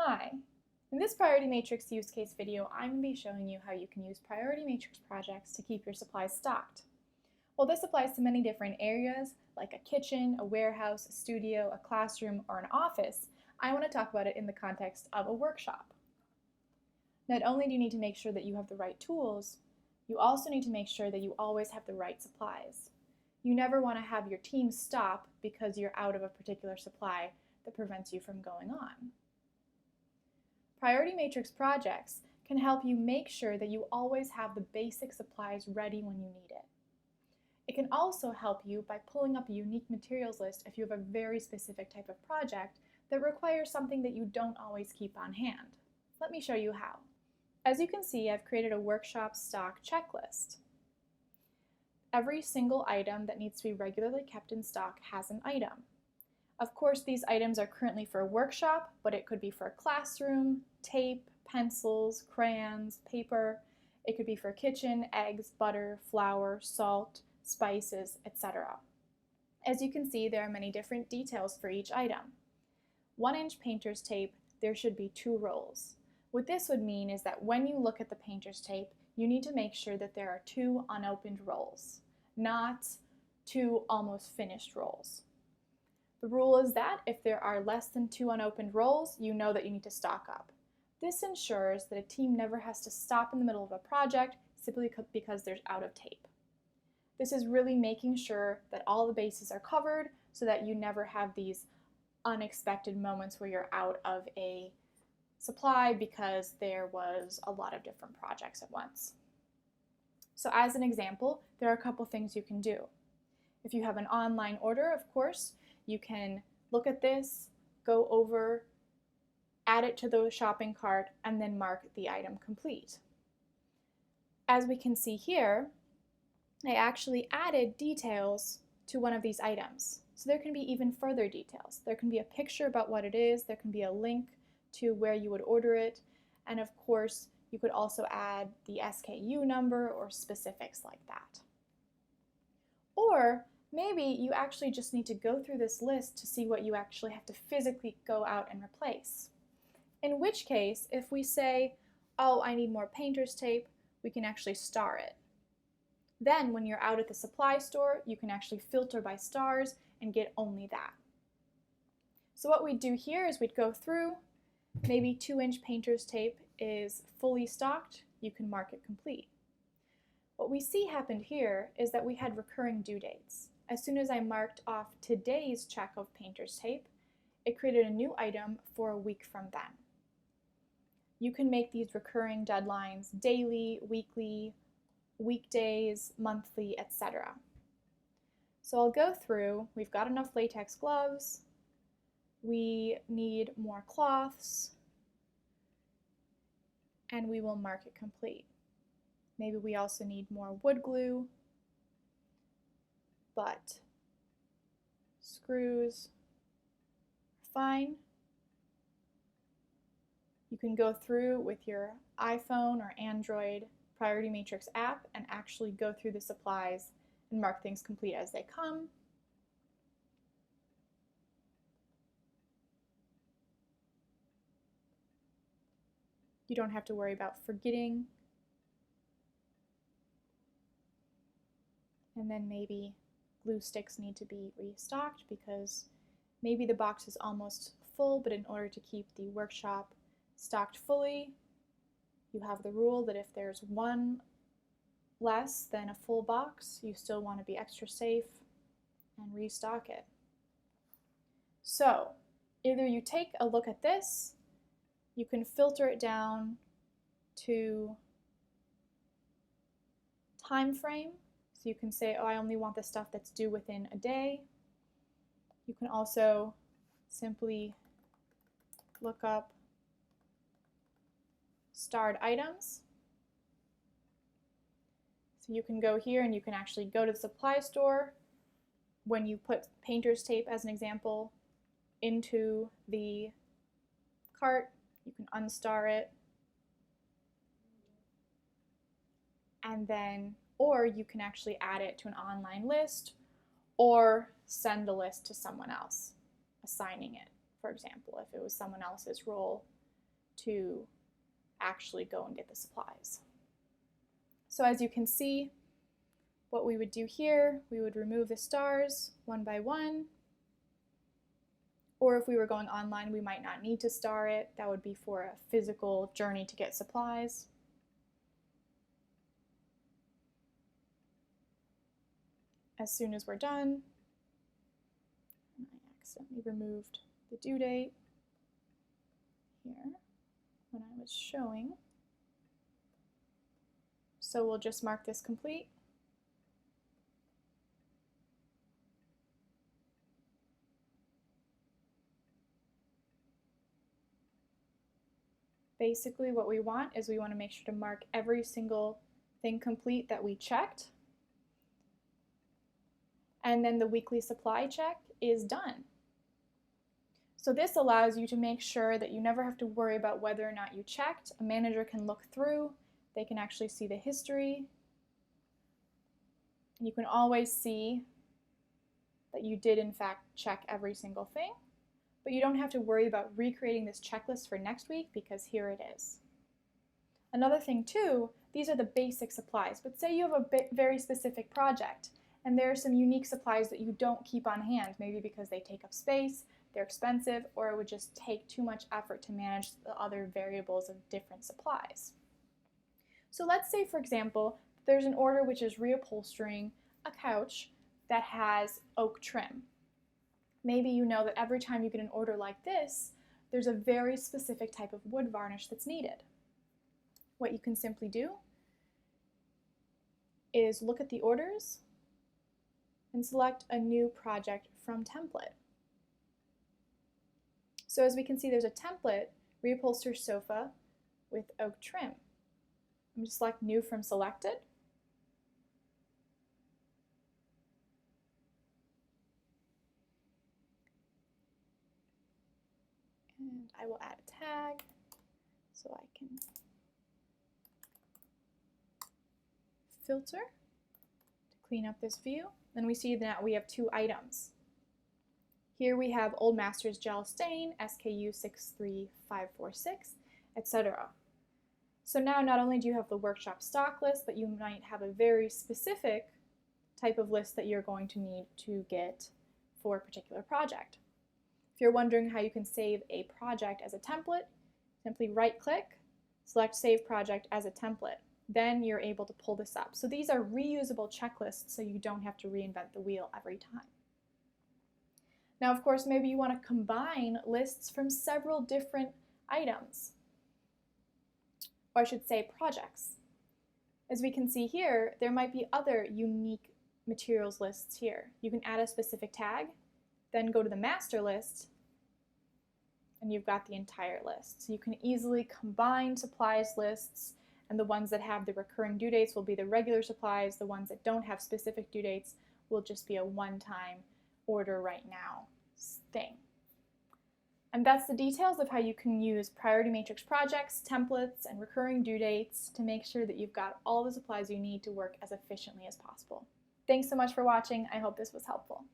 Hi. In this priority matrix use case video, I'm going to be showing you how you can use priority matrix projects to keep your supplies stocked. While this applies to many different areas, like a kitchen, a warehouse, a studio, a classroom, or an office, I want to talk about it in the context of a workshop. Not only do you need to make sure that you have the right tools, you also need to make sure that you always have the right supplies. You never want to have your team stop because you're out of a particular supply that prevents you from going on. Priority matrix projects can help you make sure that you always have the basic supplies ready when you need it. It can also help you by pulling up a unique materials list if you have a very specific type of project that requires something that you don't always keep on hand. Let me show you how. As you can see, I've created a workshop stock checklist. Every single item that needs to be regularly kept in stock has an item. Of course, these items are currently for a workshop, but it could be for a classroom, tape, pencils, crayons, paper. It could be for kitchen, eggs, butter, flour, salt, spices, etc. As you can see, there are many different details for each item. 1-inch painter's tape, there should be 2 rolls. What this would mean is that when you look at the painter's tape, you need to make sure that there are 2 unopened rolls, not 2 almost finished rolls. The rule is that if there are less than 2 unopened rolls, you know that you need to stock up. This ensures that a team never has to stop in the middle of a project simply because there's out of tape. This is really making sure that all the bases are covered so that you never have these unexpected moments where you're out of a supply because there was a lot of different projects at once. So as an example, there are a couple things you can do. If you have an online order, of course, you can look at this, go over, add it to the shopping cart, and then mark the item complete. As we can see here, I actually added details to one of these items. So there can be even further details. There can be a picture about what it is, there can be a link to where you would order it, and of course, you could also add the SKU number or specifics like that. Or maybe you actually just need to go through this list to see what you actually have to physically go out and replace. In which case, if we say, oh, I need more painter's tape, we can actually star it. Then when you're out at the supply store, you can actually filter by stars and get only that. So what we'd do here is we'd go through, maybe 2-inch painter's tape is fully stocked, you can mark it complete. What we see happened here is that we had recurring due dates. As soon as I marked off today's check of painter's tape, it created a new item for a week from then. You can make these recurring deadlines daily, weekly, weekdays, monthly, etc. So I'll go through, we've got enough latex gloves, we need more cloths, and we will mark it complete. Maybe we also need more wood glue, but screws are fine. You can go through with your iPhone or Android Priority Matrix app and actually go through the supplies and mark things complete as they come. You don't have to worry about forgetting. And then maybe glue sticks need to be restocked because maybe the box is almost full, but in order to keep the workshop stocked fully, you have the rule that if there's one less than a full box, you still want to be extra safe and restock it. So either you take a look at this, you can filter it down to time frame. So you can say, oh, I only want the stuff that's due within a day. You can also simply look up starred items. So you can go here and you can actually go to the supply store. When you put painter's tape, as an example, into the cart, you can unstar it. And then, or you can actually add it to an online list or send the list to someone else, assigning it, for example, if it was someone else's role to actually go and get the supplies. So as you can see, what we would do here, we would remove the stars one by one. Or if we were going online, we might not need to star it. That would be for a physical journey to get supplies. As soon as we're done, I accidentally removed the due date here when I was showing. So we'll just mark this complete. Basically what we want is we want to make sure to mark every single thing complete that we checked. And then the weekly supply check is done. So this allows you to make sure that you never have to worry about whether or not you checked. A manager can look through, they can actually see the history. And you can always see that you did in fact check every single thing. But you don't have to worry about recreating this checklist for next week because here it is. Another thing too, these are the basic supplies, but say you have a very specific project and there are some unique supplies that you don't keep on hand, maybe because they take up space, they're expensive, or it would just take too much effort to manage the other variables of different supplies. So let's say, for example, there's an order which is reupholstering a couch that has oak trim. Maybe you know that every time you get an order like this, there's a very specific type of wood varnish that's needed. What you can simply do is look at the orders and select a new project from template. So as we can see, there's a template, reupholster sofa with oak trim. I'm going to select new from selected. And I will add a tag so I can filter to clean up this view. Then we see that we have two items. Here we have Old Masters Gel Stain, SKU 63546, etc. So now not only do you have the workshop stock list, but you might have a very specific type of list that you're going to need to get for a particular project. If you're wondering how you can save a project as a template, simply right-click, select Save Project as a Template. Then you're able to pull this up. So these are reusable checklists so you don't have to reinvent the wheel every time. Now, of course, maybe you want to combine lists from several different items, or I should say projects. As we can see here, there might be other unique materials lists here. You can add a specific tag, then go to the master list, and you've got the entire list. So you can easily combine supplies lists, and the ones that have the recurring due dates will be the regular supplies. The ones that don't have specific due dates will just be a one-time order right now thing. And that's the details of how you can use priority matrix projects, templates, and recurring due dates to make sure that you've got all the supplies you need to work as efficiently as possible. Thanks so much for watching. I hope this was helpful.